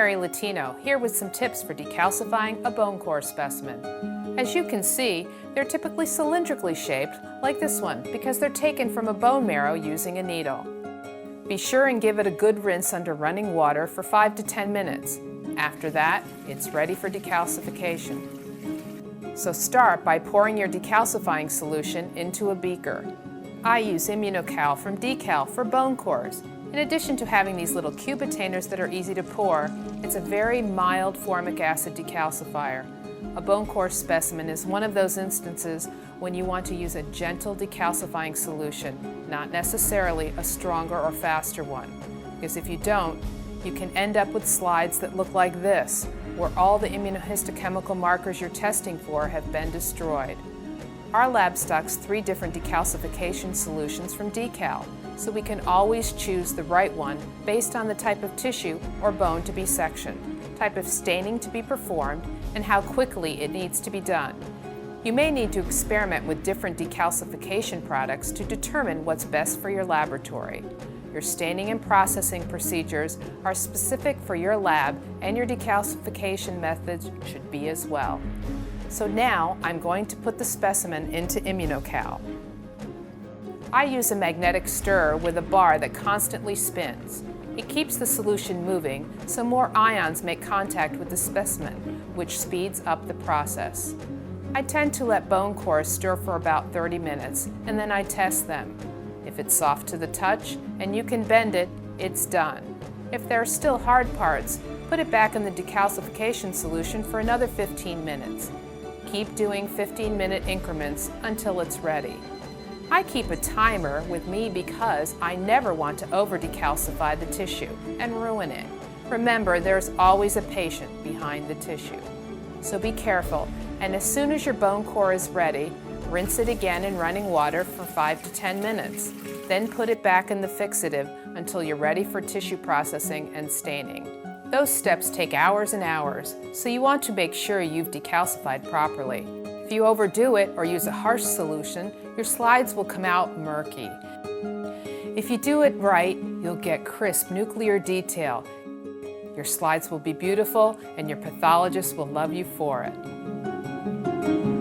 Mary Latino, here with some tips for decalcifying a bone core specimen. As you can see, they're typically cylindrically shaped, like this one, because they're taken from a bone marrow using a needle. Be sure and give it a good rinse under running water for 5 to 10 minutes. After that, it's ready for decalcification. So start by pouring your decalcifying solution into a beaker. I use Immunocal from Dekal for bone cores. In addition to having these little cubitainers that are easy to pour, it's a very mild formic acid decalcifier. A bone core specimen is one of those instances when you want to use a gentle decalcifying solution, not necessarily a stronger or faster one. Because if you don't, you can end up with slides that look like this, where all the immunohistochemical markers you're testing for have been destroyed. Our lab stocks 3 different decalcification solutions from Dekal, so we can always choose the right one based on the type of tissue or bone to be sectioned, type of staining to be performed, and how quickly it needs to be done. You may need to experiment with different decalcification products to determine what's best for your laboratory. Your staining and processing procedures are specific for your lab, and your decalcification methods should be as well. So now I'm going to put the specimen into Immunocal. I use a magnetic stirrer with a bar that constantly spins. It keeps the solution moving so more ions make contact with the specimen, which speeds up the process. I tend to let bone cores stir for about 30 minutes, and then I test them. If it's soft to the touch and you can bend it, it's done. If there are still hard parts, put it back in the decalcification solution for another 15 minutes. Keep doing 15-minute increments until it's ready. I keep a timer with me because I never want to over-decalcify the tissue and ruin it. Remember, there's always a patient behind the tissue. So be careful, and as soon as your bone core is ready, rinse it again in running water for 5 to 10 minutes. Then put it back in the fixative until you're ready for tissue processing and staining. Those steps take hours and hours, so you want to make sure you've decalcified properly. If you overdo it or use a harsh solution, your slides will come out murky. If you do it right, you'll get crisp nuclear detail. Your slides will be beautiful, and your pathologist will love you for it.